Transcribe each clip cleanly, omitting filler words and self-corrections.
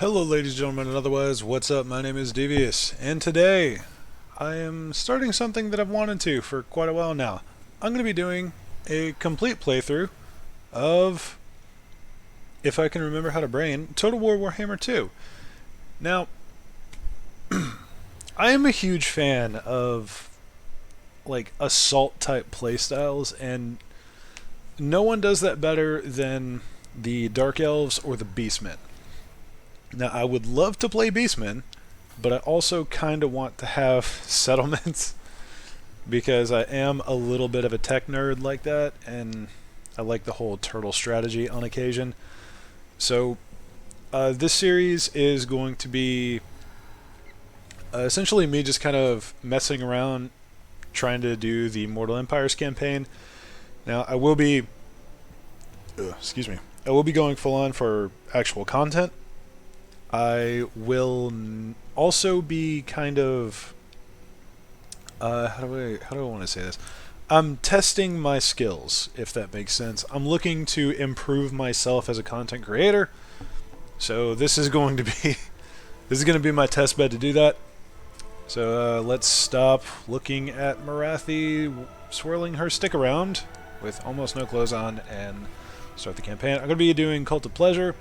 Hello ladies and gentlemen and otherwise, what's up? My name is Devious, and today I am starting something that I've wanted to for quite a while now. I'm going to be doing a complete playthrough of, if I can remember how to brain, Total War Warhammer 2. Now, I am a huge fan of like assault type playstyles, and no one does that better than the Dark Elves or the Beastmen. Now, I would love to play Beastmen, but I also kind of want to have settlements because I am a little bit of a tech nerd like that, and I like the whole turtle strategy on occasion. So, this series is going to be essentially me just kind of messing around trying to do the Mortal Empires campaign. Now, I will be I will be going full on for actual content. I will also be kind of how do I want to say this? I'm testing my skills, if that makes sense. I'm looking to improve myself as a content creator. So this is going to be this is going to be my test bed to do that. So let's stop looking at Morathi swirling her stick around with almost no clothes on and start the campaign. I'm going to be doing Cult of Pleasure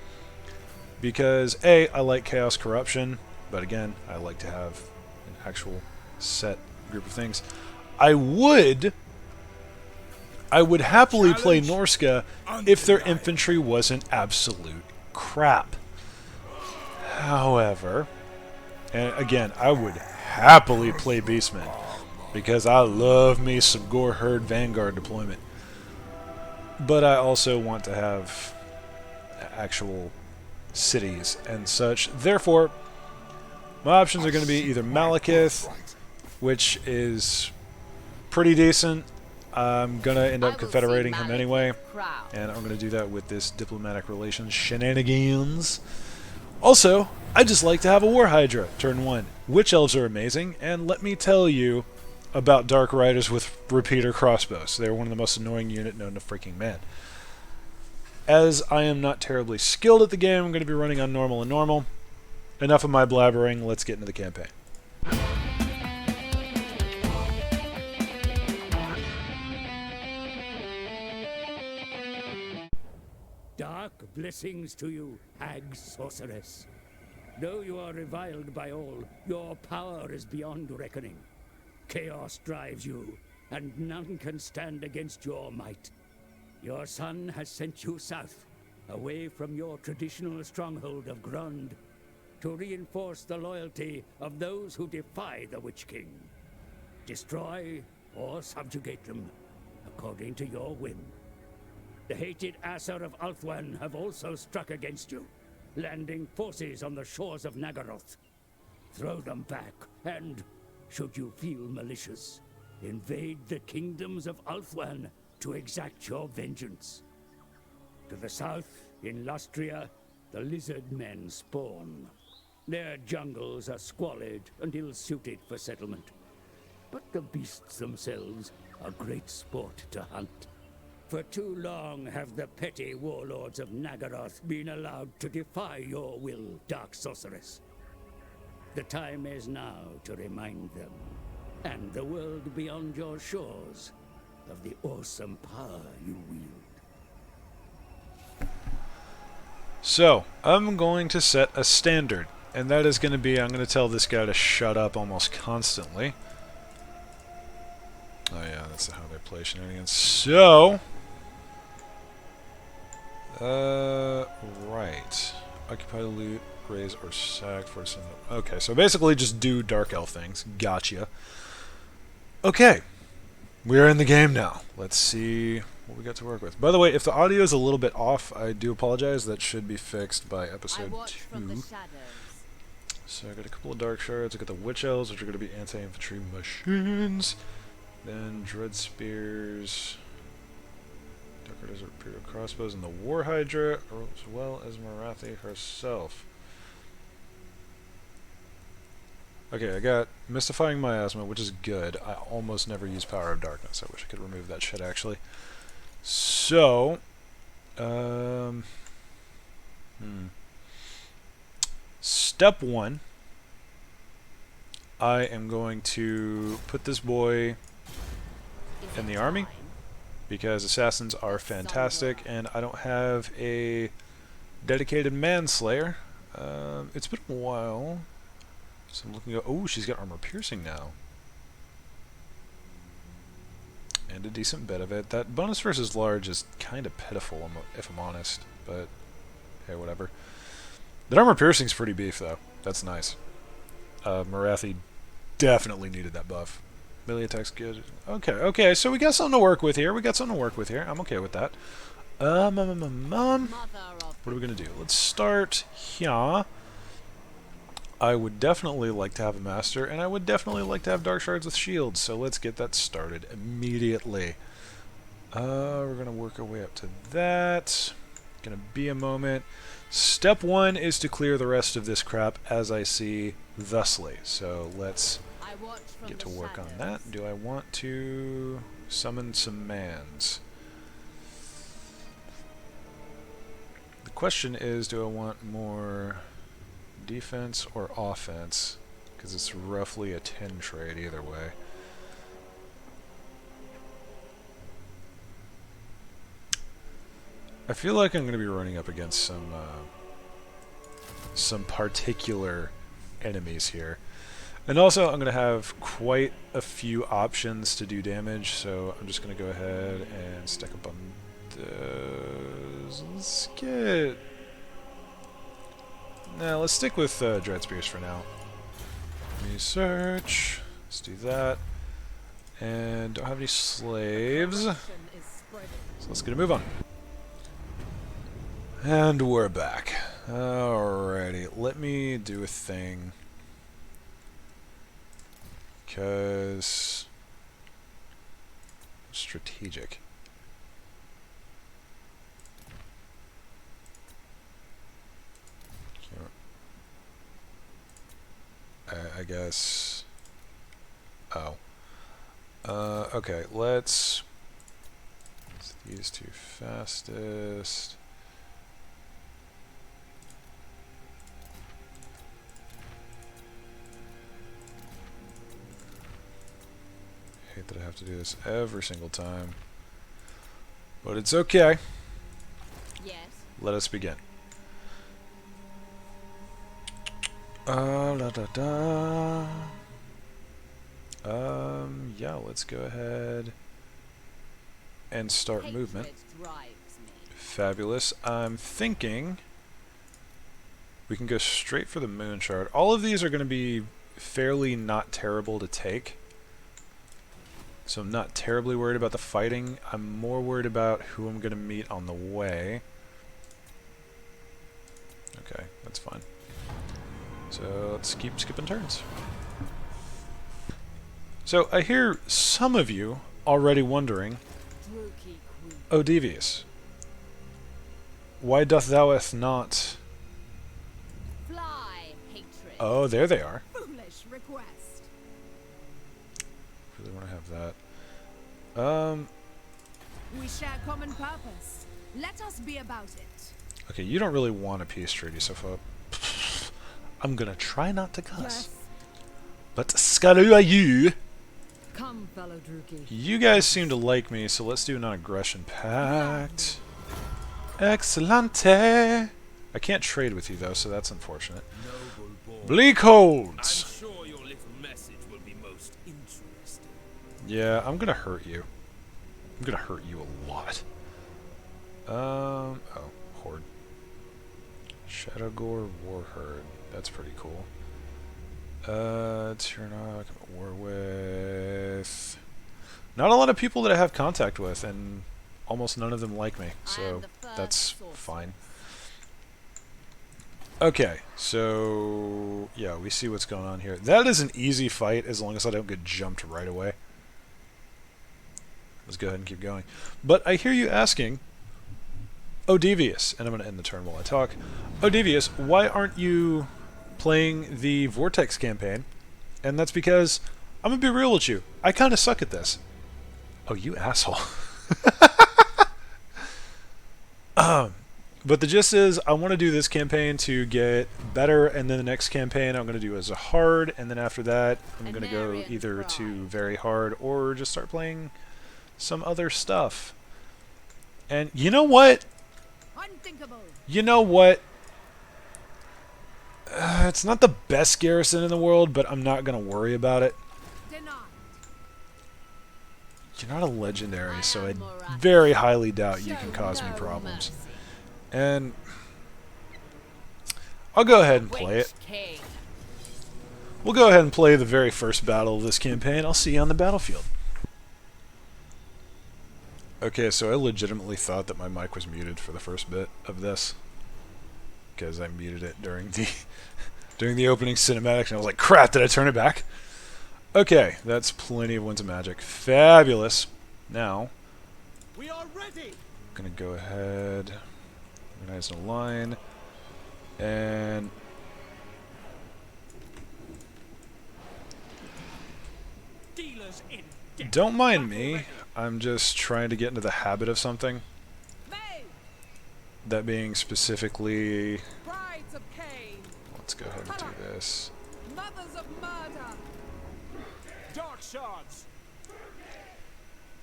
because A, I like Chaos Corruption, but again, I like to have an actual set group of things. I would happily play Norska if their infantry wasn't absolute crap. However, and again, I would happily play Beastmen because I love me some Gore Herd Vanguard deployment. But I also want to have actual cities and such. Therefore, my options are going to be either Malekith, which is pretty decent. I'm going to end up confederating him anyway, and I'm going to do that with this diplomatic relations shenanigans. Also, I just like to have a War Hydra, turn 1. Witch Elves are amazing, and let me tell you about Dark Riders with repeater crossbows. They're one of the most annoying unit known to freaking man. As I am not terribly skilled at the game, I'm going to be running on normal and normal. Enough of my blabbering, let's get into the campaign. Dark blessings to you, hag sorceress. Though you are reviled by all, your power is beyond reckoning. Chaos drives you, and none can stand against your might. Your son has sent you south, away from your traditional stronghold of Grund, to reinforce the loyalty of those who defy the Witch King. Destroy or subjugate them, according to your whim. The hated Aesir of Ulthuan have also struck against you, landing forces on the shores of Nagaroth. Throw them back, and, should you feel malicious, invade the kingdoms of Ulthuan to exact your vengeance. To the south, in Lustria, the lizard men spawn. Their jungles are squalid and ill-suited for settlement. But the beasts themselves are great sport to hunt. For too long have the petty warlords of Nagaroth been allowed to defy your will, Dark Sorceress. The time is now to remind them, and the world beyond your shores, of the awesome power you wield. So, I'm going to set a standard, and that is going to be, I'm going to tell this guy to shut up almost constantly. Oh yeah, that's how they play shenanigans. So, right. Occupy, loot, raise, or sack for some... Okay, so basically just do Dark Elf things. Gotcha. Okay. We are in the game now. Let's see what we got to work with. By the way, if the audio is a little bit off, I do apologize. That should be fixed by episode 2. So I got a couple of Dark Shards. I got the Witch Elves, which are going to be anti-infantry machines. Then Dread Spears... Dark Riders, Imperial Crossbows, and the War Hydra, as well as Morathi herself. Okay, I got Mystifying Miasma, which is good. I almost never use Power of Darkness. I wish I could remove that shit, actually. So, step one, I am going to put this boy in the army, because assassins are fantastic, and I don't have a dedicated manslayer. It's been a while, so I'm looking at... Oh, she's got armor piercing now. And a decent bit of it. That bonus versus large is kind of pitiful, if I'm honest, but hey, whatever. That armor piercing's pretty beef, though. That's nice. Morathi definitely needed that buff. Melee attack's good. Okay, so we got something to work with here. I'm okay with that. What are we gonna do? Let's start here. I would definitely like to have a master, and I would definitely like to have dark shards with shields, so let's get that started immediately. We're gonna work our way up to that. Gonna be a moment. Step one is to clear the rest of this crap as I see thusly. So let's get to work on that. Do I want to summon some mans? The question is, do I want more defense or offense? Because it's roughly a 10 trade either way. I feel like I'm going to be running up against some particular enemies here. And also, I'm going to have quite a few options to do damage, so I'm just going to go ahead and stack up on those. Let's get... Nah, let's stick with Dread Spears for now. Research. Let's do that. And don't have any slaves. So let's get a move on. And we're back. Alrighty, let me do a thing. Because... strategic. I guess... Oh. Okay, let's... These two fastest... I hate that I have to do this every single time. But it's okay. Yes. Let us begin. Yeah, let's go ahead and start movement. Fabulous. I'm thinking we can go straight for the moon shard. All of these are going to be fairly not terrible to take. So I'm not terribly worried about the fighting. I'm more worried about who I'm going to meet on the way. Okay, that's fine. So let's keep skipping turns. So I hear some of you already wondering, O Devious, why doth thoueth not... Fly, hatred. Oh, there they are. Foolish request. Really want to have that. We share common purpose. Let us be about it. Okay, you don't really want a peace treaty, so far. I'm gonna try not to cuss. Yes. But screw you! Come, fellow Druki. You guys seem to like me, so let's do a non-aggression pact. Excellente! I can't trade with you though, so that's unfortunate. Bleak holds! I'm sure your little message will be most interesting. Yeah, I'm gonna hurt you. I'm gonna hurt you a lot. Oh, Horde. Shadowgore Warherd. That's pretty cool. Tyrnok, I'm at war with... Not a lot of people that I have contact with, and almost none of them like me, so that's fine. Okay, so... yeah, we see what's going on here. That is an easy fight, as long as I don't get jumped right away. Let's go ahead and keep going. But I hear you asking, O Devious, and I'm going to end the turn while I talk. O Devious, why aren't you playing the Vortex campaign? And that's because, I'm going to be real with you, I kind of suck at this. Oh, you asshole. But the gist is, I want to do this campaign to get better, and then the next campaign I'm going to do as a hard, and then after that I'm going to go either to very hard or just start playing some other stuff. And you know what? Unthinkable. You know what? It's not the best garrison in the world, but I'm not going to worry about it. Denied. You're not a legendary, so I very highly doubt you can cause me problems. And I'll go ahead and play it. We'll go ahead and play the very first battle of this campaign. I'll see you on the battlefield. Okay, so I legitimately thought that my mic was muted for the first bit of this, because I muted it during the opening cinematic, and I was like, crap, did I turn it back? Okay, that's plenty of Winds of Magic. Fabulous. Now, We are ready. I'm going to go ahead, organize a line, and Dealers in death. don't mind me. I'm just trying to get into the habit of something. May. That being specifically, Brides of Cain. let's go ahead and do this. Mothers of murder. Dark shards.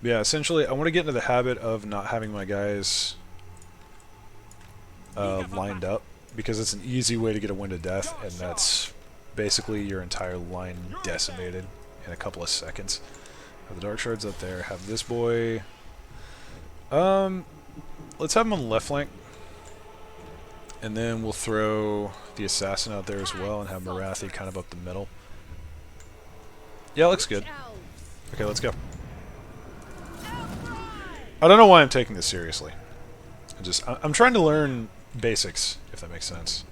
Yeah, essentially, I want to get into the habit of not having my guys lined up, because it's an easy way to get a Wind of Death, and that's basically your entire line decimated in a couple of seconds. Have the Dark Shards up there. Have this boy. Let's have him on the left flank, and then we'll throw the Assassin out there as well, and have Morathi kind of up the middle. Yeah, looks good. Okay, let's go. I don't know why I'm taking this seriously. I'm trying to learn basics, if that makes sense.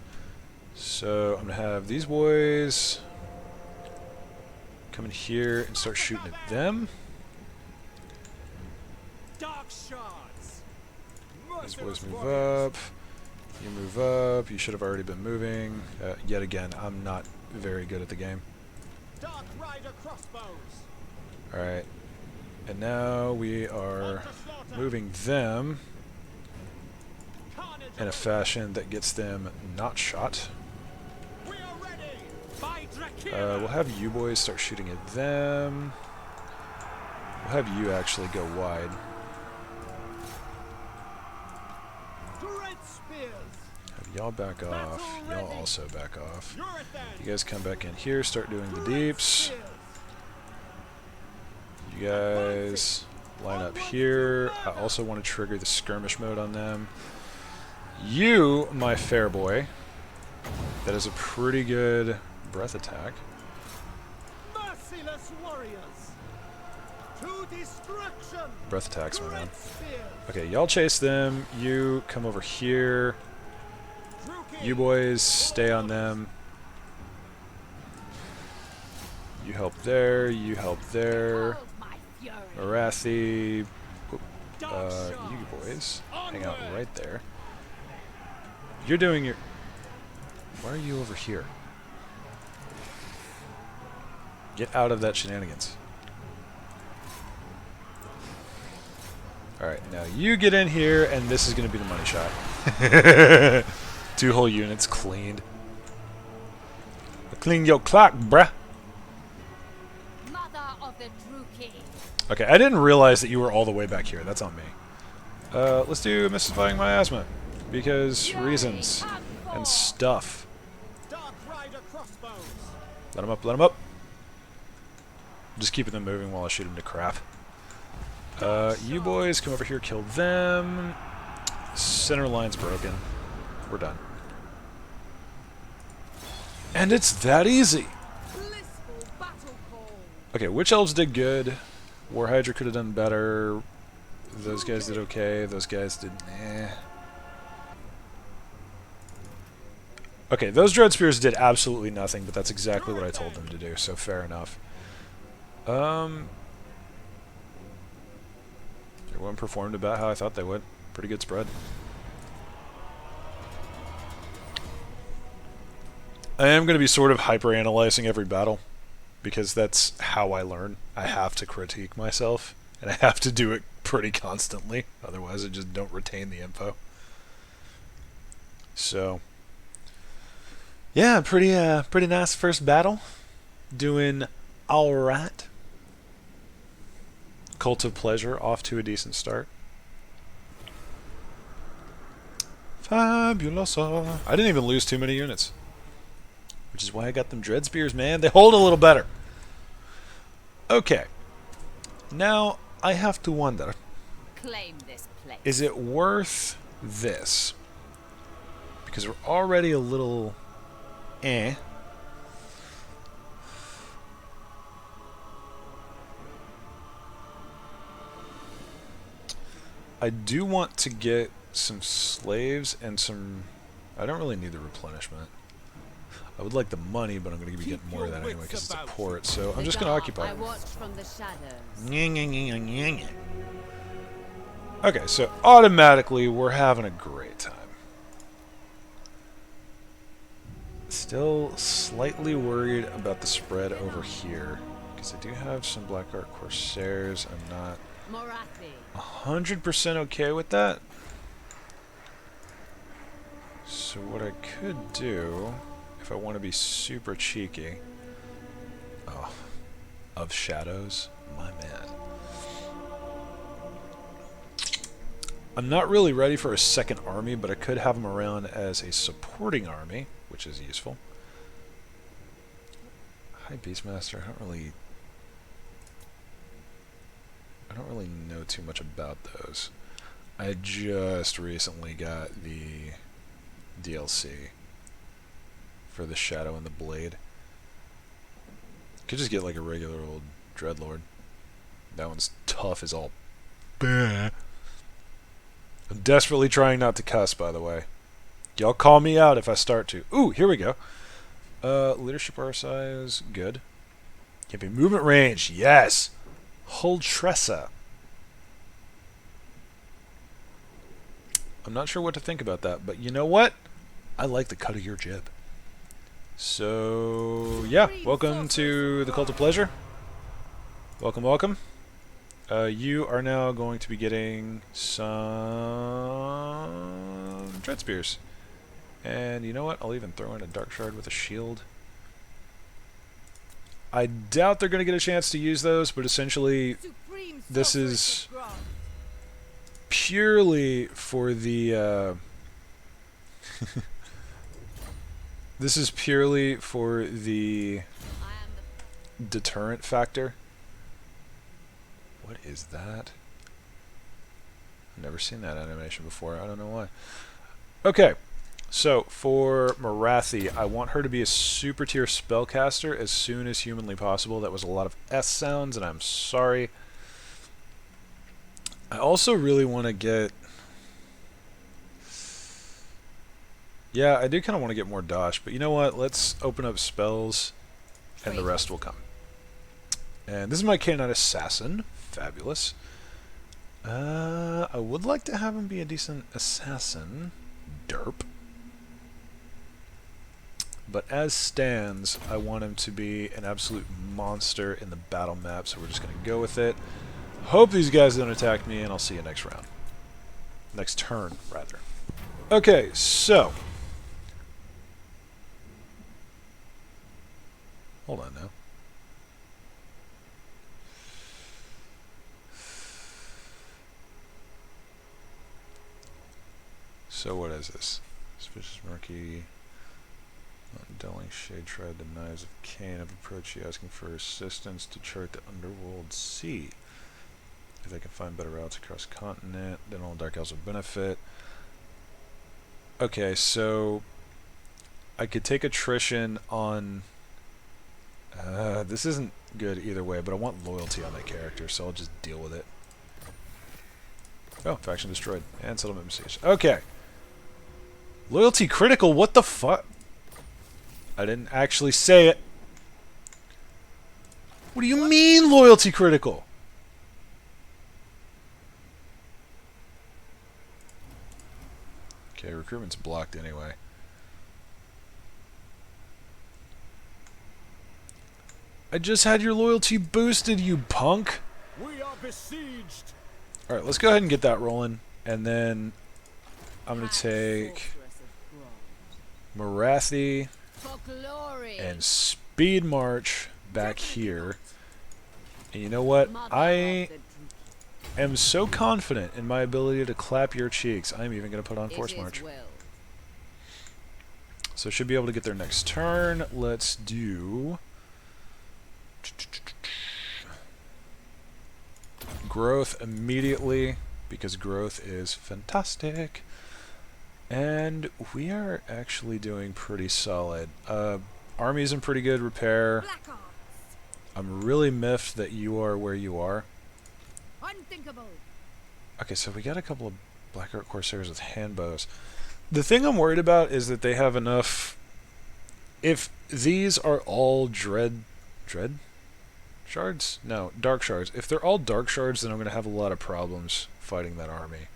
So I'm gonna have these boys come in here and start shooting at them. Dark shards. These boys move up. You move up. You should have already been moving. Yet again, I'm not very good at the game. Dark rider crossbows. Alright. And now we are moving them in a fashion that gets them not shot. We are ready. By Dracula. We'll have you boys start shooting at them. We'll have you actually go wide. Dread spears. Have y'all back off. Y'all also back off. You're it then. You guys come back in here, start doing the deeps. You guys line up here. I also want to trigger the skirmish mode on them. You, my fair boy, that is a pretty good breath attack. Merciless warriors. To destruction. Breath attacks, my man. Dread spears. Okay, y'all chase them. You come over here. You boys stay on them. You help there. You help there. Morathi. You boys hang out right there. You're doing your... Why are you over here? Get out of that shenanigans. Alright, now you get in here, and this is going to be the money shot. 2 whole units cleaned. Clean your clock, bruh. Mother of the True King. Okay, I didn't realize that you were all the way back here. That's on me. Let's do Mystifying Miasma. Because reasons and stuff. Dark rider crossbows. Let him up, let him up. Just keeping them moving while I shoot them to crap. You boys come over here, kill them. Center line's broken. We're done. And it's that easy. Blissful battle call. Okay, Witch Elves did good. War Hydra could have done better. Those guys did okay. Those guys did eh. Okay, those Dread Spears did absolutely nothing, but that's exactly what I told them to do, so fair enough. Everyone performed about how I thought they would. Pretty good spread. I am going to be sort of hyper-analyzing every battle, because that's how I learn. I have to critique myself, and I have to do it pretty constantly, otherwise I just don't retain the info. So, yeah, pretty nice first battle. Doing alright. Cult of Pleasure off to a decent start. Fabulosa. I didn't even lose too many units. Which is why I got them Dread Spears, man. They hold a little better. Okay. Now, I have to wonder. Claim this place. Is it worth this? Because we're already a little... eh. I do want to get some slaves and some... I don't really need the replenishment. I would like the money, but I'm going to be getting more of that anyway because it's a port. So I'm just going to occupy. I watched from the shadows. Okay, so automatically we're having a great time. Still slightly worried about the spread over here because I do have some Black Art Corsairs. I'm not Morathi. 100% okay with that. So what I could do, if I want to be super cheeky... Oh, of Shadows, my man. I'm not really ready for a second army, but I could have them around as a supporting army, which is useful. High Beastmaster, I don't really know too much about those. I just recently got the DLC for the Shadow and the Blade. Could just get like a regular old Dreadlord. That one's tough as all. Bah. I'm desperately trying not to cuss, by the way. Y'all call me out if I start to. Ooh, here we go. Leadership R size, good. Campaign movement range, yes. Hold Tressa. I'm not sure what to think about that, but you know what? I like the cut of your jib. So, yeah, welcome to the Cult of Pleasure. Welcome, welcome. You are now going to be getting some Dread Spears. And you know what? I'll even throw in a Dark Shard with a shield. I doubt they're going to get a chance to use those, but essentially this is purely for the... this is purely for the deterrent factor. What is that? I've never seen that animation before. I don't know why. Okay, so for Morathi, I want her to be a super tier spellcaster as soon as humanly possible. That was a lot of S sounds, and I'm sorry. I also really want to get... Yeah, I do kind of want to get more Dosh, but you know what? Let's open up spells, and the rest will come. And this is my Canine Assassin. Fabulous. I would like to have him be a decent assassin. Derp. But as stands, I want him to be an absolute monster in the battle map, so we're just going to go with it. Hope these guys don't attack me, and I'll see you next round. Next turn, rather. Okay, so... Hold on now. So what is this? Suspicious Murky. Delling Shade Shroud, the Knives of Cain have approached you asking for assistance to chart the Underworld Sea. If they can find better routes across the continent, then all Dark Elves will benefit. Okay, so I could take attrition on... this isn't good either way, but I want loyalty on that character, so I'll just deal with it. Oh, faction destroyed. And settlement besieged. Okay. Loyalty critical, what the fuck? I didn't actually say it. What do you mean loyalty critical? Okay, recruitment's blocked anyway. I just had your loyalty boosted, you punk. We are besieged. Alright, let's go ahead and get that rolling. And then I'm going to take Morathi, For glory. and speed march back here. And you know what? I am so confident in my ability to clap your cheeks, I'm even going to put on Force March. So should be able to get there next turn. Let's do growth immediately, because growth is fantastic. And we are actually doing pretty solid. Army's in pretty good repair. I'm really miffed that you are where you are. Unthinkable. Okay, so we got a couple of Black Art Corsairs with handbows. The thing I'm worried about is that they have enough... If these are all Dread Shards? No, Dark Shards. If they're all Dark Shards, then I'm going to have a lot of problems fighting that army.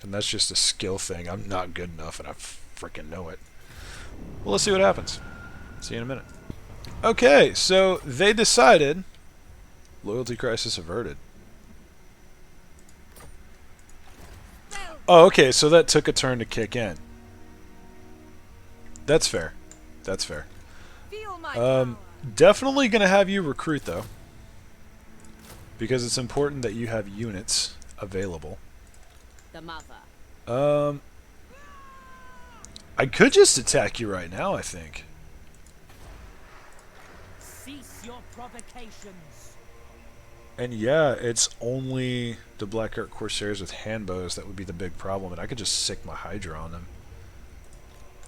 And that's just a skill thing. I'm not good enough, and I freaking know it. Well, let's see what happens. See you in a minute. Okay, so they decided... Loyalty crisis averted. Oh, okay, so that took a turn to kick in. That's fair. That's fair. Definitely going to have you recruit, though. Because it's important that you have units available. The mother. I could just attack you right now, I think. Cease your provocations. And yeah, it's only the Black Art Corsairs with handbows that would be the big problem, and I could just sick my Hydra on them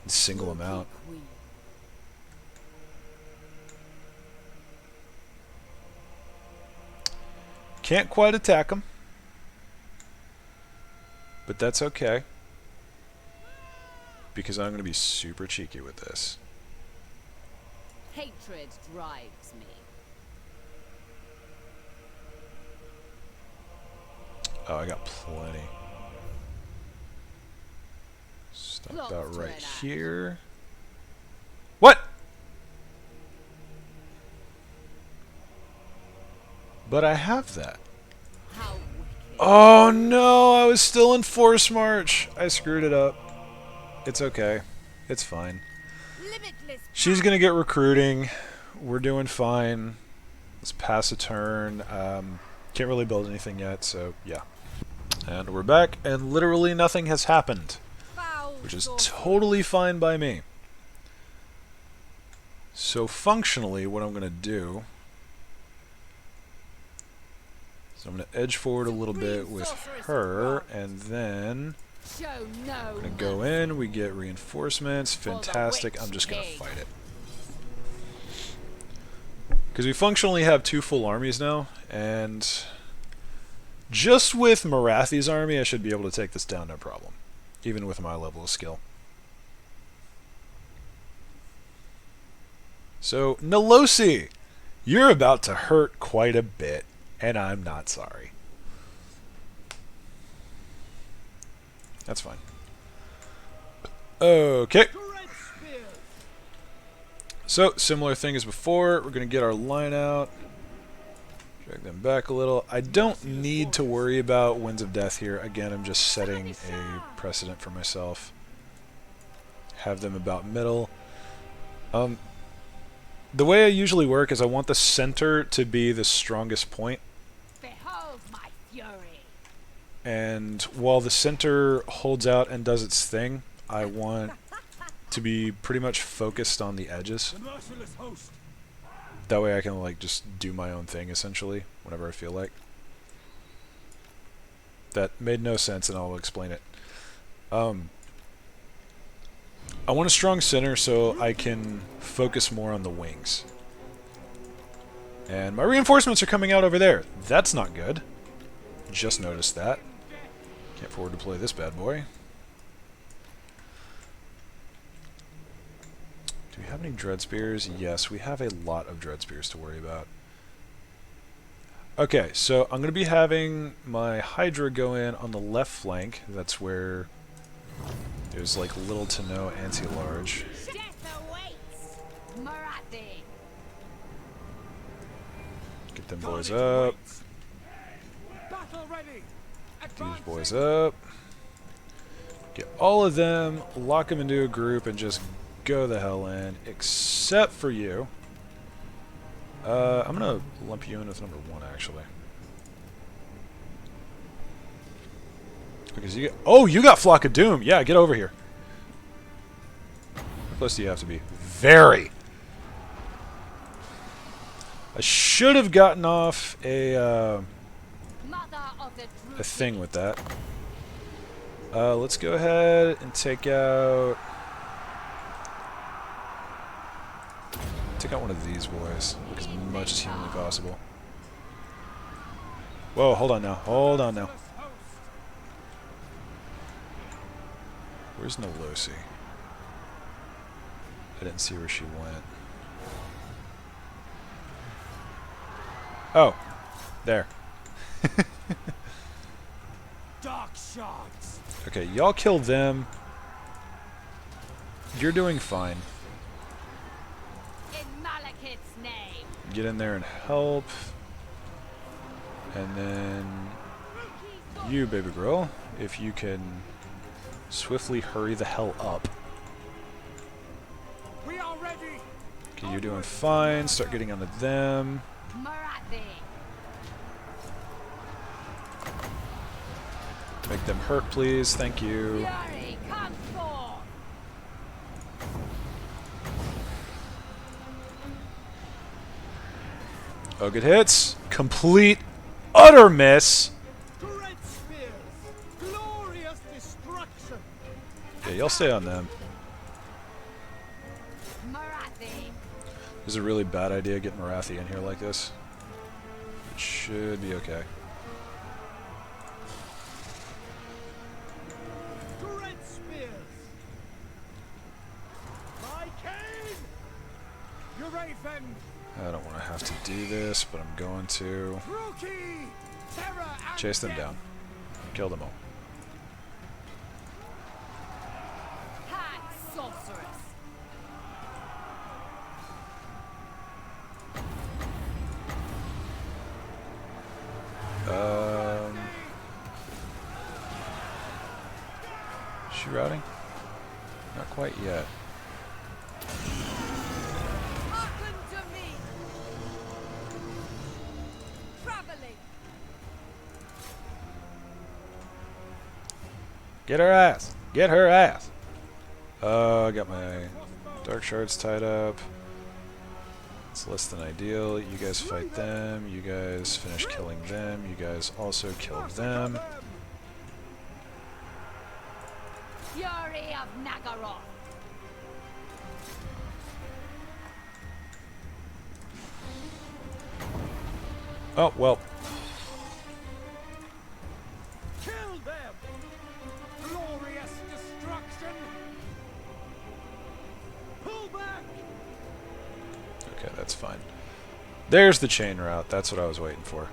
and single them out. Can't quite attack them, but that's okay, because I'm going to be super cheeky with this. Hatred drives me. Oh, I got plenty. Stop about right here. What? But I have that. Oh no, I was still in Force March. I screwed it up. It's okay. It's fine. She's gonna get recruiting. We're doing fine. Let's pass a turn. Can't really build anything yet, so yeah. And we're back, and literally nothing has happened, which is totally fine by me. So functionally, what I'm going to do is I'm going to edge forward a little bit with her, and then I'm going to go in, we get reinforcements, fantastic, I'm just going to fight it. Because we functionally have 2 full armies now, and just with Morathi's army, I should be able to take this down no problem, even with my level of skill. So, Nolosi, you're about to hurt quite a bit, and I'm not sorry. That's fine. Okay. So, similar thing as before, we're going to get our line out. Drag them back a little. I don't need to worry about Winds of Death here. Again, I'm just setting a precedent for myself. Have them about middle. The way I usually work is I want the center to be the strongest point. Behold my fury. And while the center holds out and does its thing, I want to be pretty much focused on the edges. That way I can like just do my own thing essentially whenever I feel like. That made no sense, and I'll explain it. I want a strong center so I can focus more on the wings. And my reinforcements are coming out over there. That's not good. Just noticed that. Can't forward deploy this bad boy. Do we have any Dread Spears? Yes, we have a lot of Dread Spears to worry about. Okay, so I'm going to be having my Hydra go in on the left flank. That's where there's like little to no anti-large. Death awaits. Morathi. Get them boys up. Battle ready. These boys up. Get all of them, lock them into a group, and just go the hell in, except for you. I'm gonna lump you in with number 1, actually. Because you get, oh, you got Flock of Doom. Yeah, get over here. How close do you have to be? Very. I should have gotten off a thing with that. Let's go ahead and take out one of these boys. Look as much as humanly possible. Whoa, hold on now. Hold on now. Where's Nolosi? I didn't see where she went. Oh, there. Dark shards. Okay, y'all kill them. You're doing fine. In Malekith's name. Get in there and help. And then you, baby girl, if you can swiftly hurry the hell up. We are ready. Okay, you're doing fine. Start getting onto them. Morathi. Make them hurt, please. Thank you. Fury, come forth. Oh, good hits. Complete, utter miss. Great spears. Glorious destruction. Yeah, y'all stay on them. Morathi. This is a really bad idea getting Morathi in here like this. It should be okay. Great spears. My cane. Uraven. I don't want to have to do this, but I'm going to. Rookie. Terror and Chase them death. down. Kill them all. Hag sorceress. Is she routing? Not quite yet. Hearken to me. Traveling. Get her ass! Get her ass! I got my dark shards tied up. It's less than ideal. You guys fight them. You guys finish killing them. You guys also kill them. Fury of Nagaroth. Oh, well. Kill them. Glorious destruction. Pull back. Okay, that's fine. There's the chain route. That's what I was waiting for.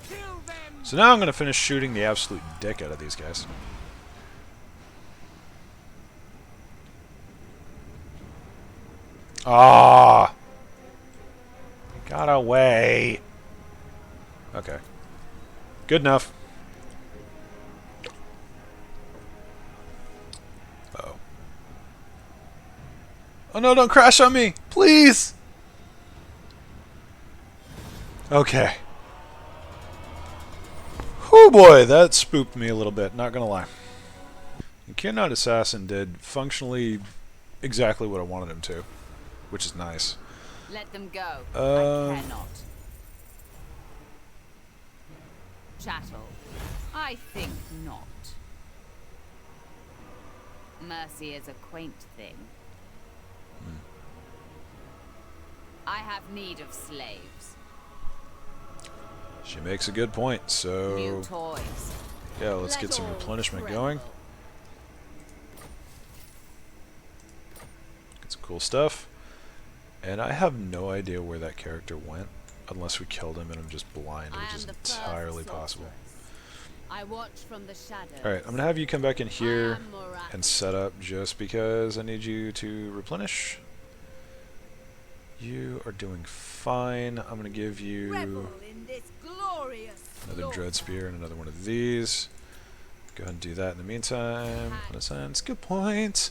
Kill them. So now I'm going to finish shooting the absolute dick out of these guys. Ah! Got away. Okay. Good enough. Uh-oh. Oh no, don't crash on me! Please! Okay. Oh boy, that spooked me a little bit, not gonna lie. And Knight Assassin did functionally exactly what I wanted him to, which is nice. Let them go. I Um, cannot. Chattel. I think not. Mercy is a quaint thing. I have need of slaves. She makes a good point, New so toys. yeah, let's Let get some all replenishment tremble. going. Get some cool stuff. And I have no idea where that character went, unless we killed him and I'm just blind, I which am is the first entirely possible. sorceress. I watch from the shadows. Alright, I'm going to have you come back in here am Morathi. and set up just because I need you to replenish. You are doing fine. I'm going to give you Revel in this glorious Glorious. Another Dread Spear and another one of these. Go ahead and do that in the meantime. Unassigned skill points.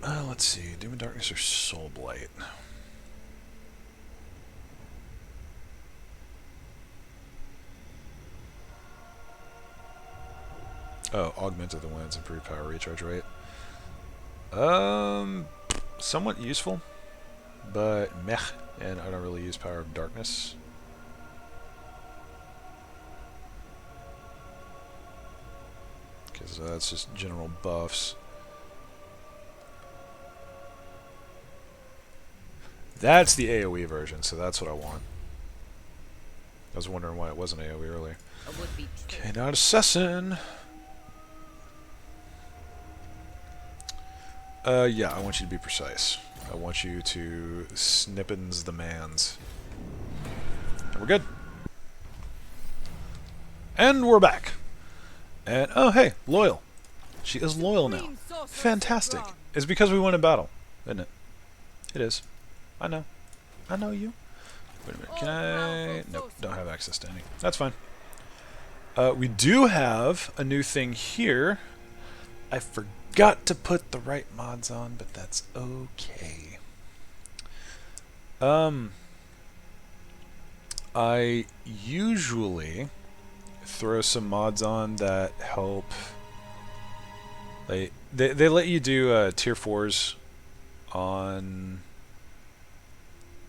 Let's see. Doom and Darkness or Soul Blight? Oh, Augmented the Winds, improved power recharge rate. Somewhat useful, but meh, and I don't really use Power of Darkness. Because that's just general buffs. That's the AoE version, so that's what I want. I was wondering why it wasn't AoE earlier. Okay, now Assassin. Yeah, I want you to be precise. I want you to snippins the mans. And we're good. And we're back. And, oh hey, loyal. She is loyal now. Fantastic. It's because we won a battle, isn't it? It is. I know. I know you. Wait a minute, can I... Nope, don't have access to any. That's fine. We do have a new thing here. I forgot to put the right mods on, but that's okay. I usually throw some mods on that help. They let you do tier 4s on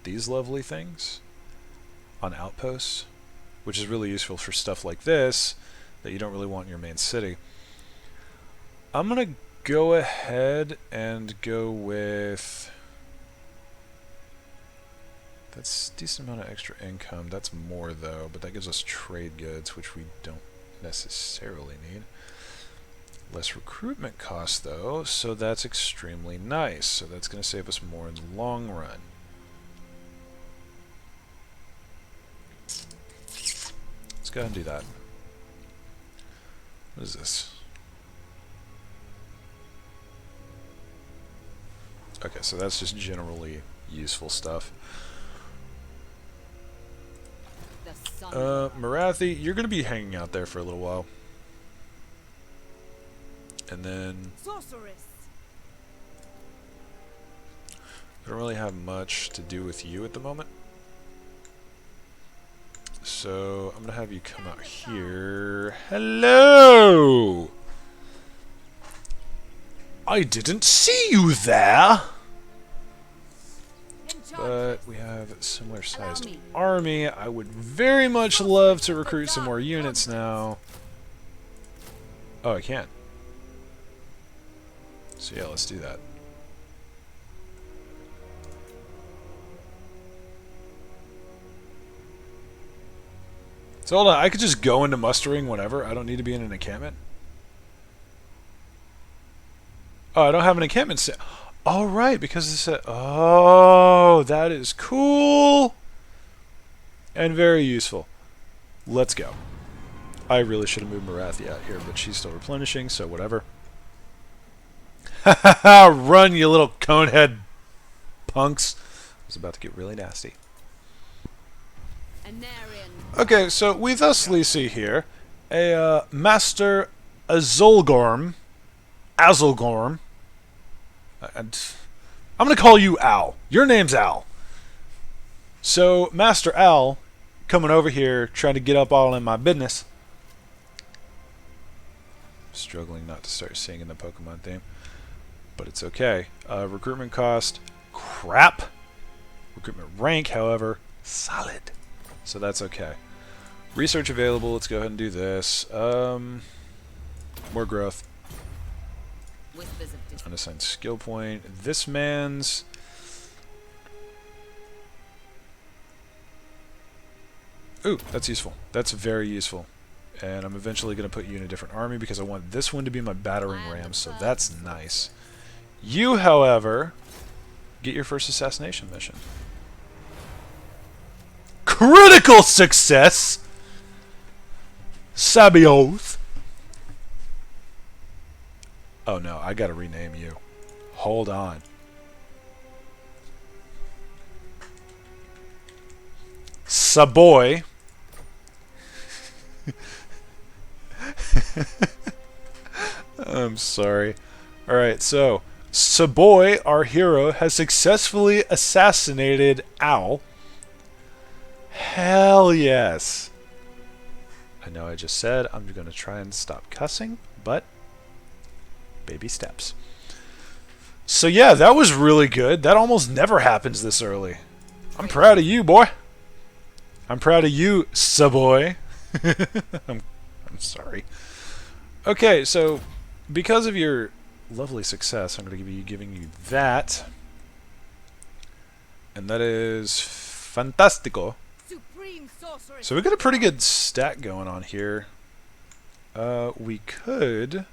these lovely things, on outposts, which is really useful for stuff like this that you don't really want in your main city. I'm gonna go ahead and go with... That's a decent amount of extra income. That's more though, but that gives us trade goods, which we don't necessarily need. Less recruitment cost though, so that's extremely nice. So that's going to save us more in the long run. Let's go ahead and do that. What is this? Okay, so that's just generally useful stuff. Morathi, you're going to be hanging out there for a little while. And then... Sorceress. I don't really have much to do with you at the moment. So, I'm going to have you come out here. Hello! I didn't see you there! But we have a similar sized army. I would very much love to recruit some more units now. Oh, I can. So yeah, let's do that. So hold on, I could just go into mustering whenever. I don't need to be in an encampment. Oh, I don't have an encampment set. All right, because it's a... Oh, that is cool. And very useful. Let's go. I really should have moved Morathi out here, but she's still replenishing, so whatever. Ha ha ha! Run, you little conehead punks. It's about to get really nasty. Okay, so we thusly see here a Master Azulgorm. I'm going to call you Al. Your name's Al. So, Master Al, coming over here, trying to get up all in my business. Struggling not to start singing the Pokemon theme. But it's okay. Recruitment cost, crap. Recruitment rank, however, solid. So that's okay. Research available, let's go ahead and do this. More growth. Unassigned skill point. This man's... Ooh, that's useful. That's very useful. And I'm eventually going to put you in a different army because I want this one to be my battering ram, so that's nice. You, however, get your first assassination mission. Critical success! Sabios. Oh no, I gotta rename you. Hold on. Saboy. I'm sorry. Alright, so Saboy, our hero, has successfully assassinated Owl. Hell yes. I know I just said I'm going to try and stop cussing, but baby steps. So yeah, that was really good. That almost never happens this early. I'm proud of you, boy. I'm proud of you, Saboy. I'm sorry. Okay, so because of your lovely success, I'm going to be giving you that. And that is fantastico. Supreme sorceress. So we got a pretty good stat going on here. We could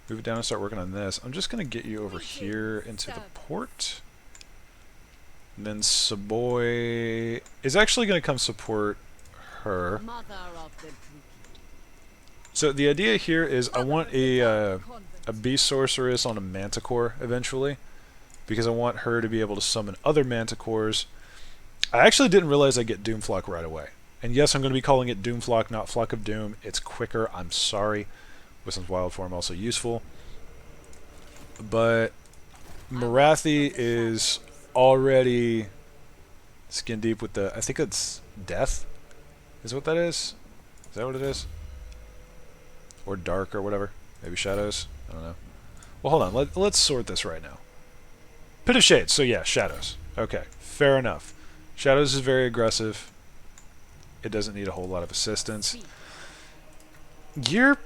move it down and start working on this. I'm just going to get you over here into the port. And then Saboy is actually going to come support her. So the idea here is I want a beast sorceress on a manticore eventually, because I want her to be able to summon other manticores. I actually didn't realize I get Doomflock right away. And yes, I'm going to be calling it Doomflock, not Flock of Doom. It's quicker. I'm sorry. Wisdom's wild form also useful. But Morathi is already skin deep with the... I think it's Death? Is what that is? Is that what it is? Or Dark or whatever? Maybe Shadows? I don't know. Well, hold on. Let's sort this right now. Pit of Shades. So yeah, Shadows. Okay, fair enough. Shadows is very aggressive. It doesn't need a whole lot of assistance. You're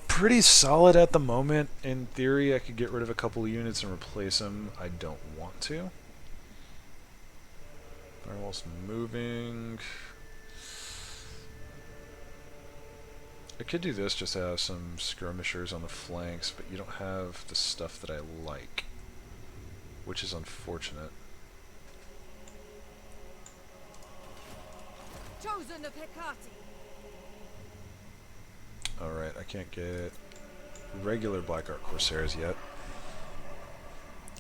pretty solid at the moment. In theory, I could get rid of a couple of units and replace them. I don't want to. Firewall's moving. I could do this just to have some skirmishers on the flanks, but you don't have the stuff that I like, which is unfortunate. Chosen of Hecate. Alright, I can't get regular Black Art Corsairs yet.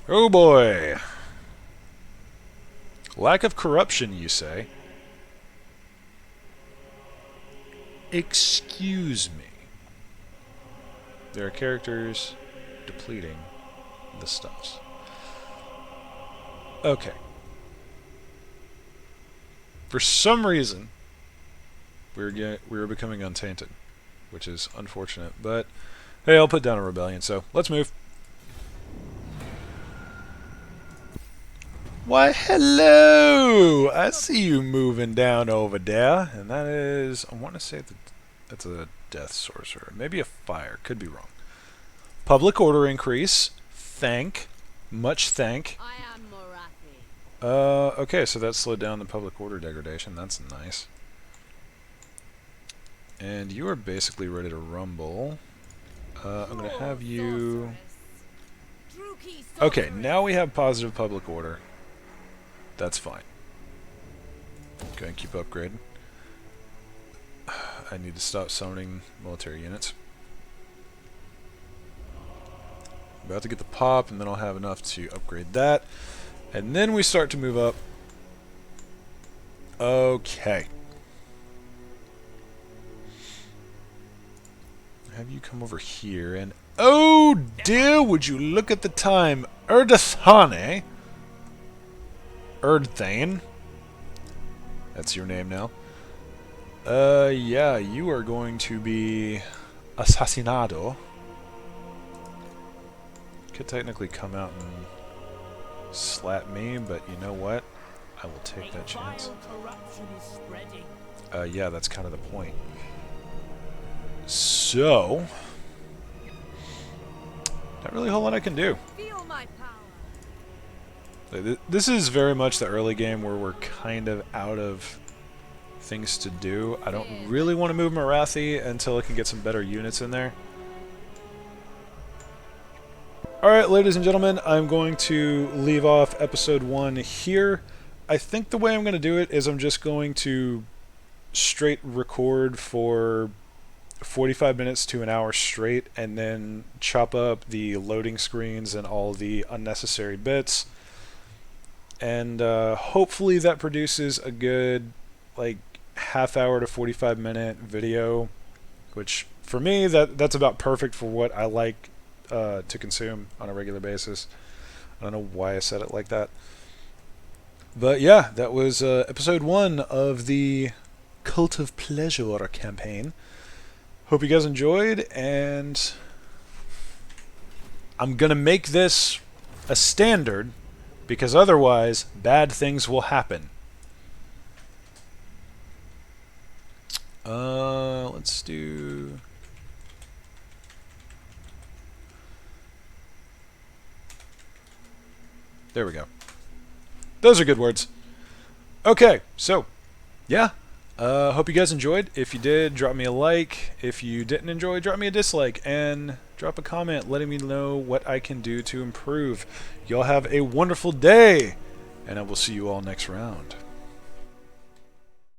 Oh boy! Lack of corruption, you say? Excuse me. There are characters depleting the stuffs. Okay. For some reason, we're becoming untainted, which is unfortunate. But hey, I'll put down a rebellion. So let's move. Why, hello! I see you moving down over there, and that is, I want to say that's a death sorcerer, maybe a fire, could be wrong. Public order increase. Thank, much thank. I am Morathi. Okay, so that slowed down the public order degradation. That's nice. And you are basically ready to rumble. I'm going to have you... Okay, now we have positive public order. That's fine. Go ahead and keep upgrading. I need to stop summoning military units. About to get the pop, and then I'll have enough to upgrade that. And then we start to move up. Okay. Have you come over here, and oh dear, would you look at the time. Erdathane. Erdthane. That's your name now. Yeah, you are going to be assassinado. Could technically come out and slap me, but you know what? I will take that chance. Yeah, that's kind of the point. So, not really a whole lot I can do. Feel my power. This is very much the early game where we're kind of out of things to do. I don't really want to move Morathi until I can get some better units in there. Alright, ladies and gentlemen, I'm going to leave off episode 1 here. I think the way I'm going to do it is I'm just going to straight record for 45 minutes to an hour straight, and then chop up the loading screens and all the unnecessary bits, And hopefully that produces a good like half-hour to 45-minute video, which for me that's about perfect for what I like to consume on a regular basis. I don't know why I said it like that. But yeah, that was episode 1 of the Cult of Pleasure campaign. Hope you guys enjoyed, and I'm going to make this a standard, because otherwise bad things will happen. Let's do... There we go. Those are good words. Okay, so, yeah. Hope you guys enjoyed. If you did, drop me a like. If you didn't enjoy, drop me a dislike. And drop a comment letting me know what I can do to improve. Y'all have a wonderful day. And I will see you all next round.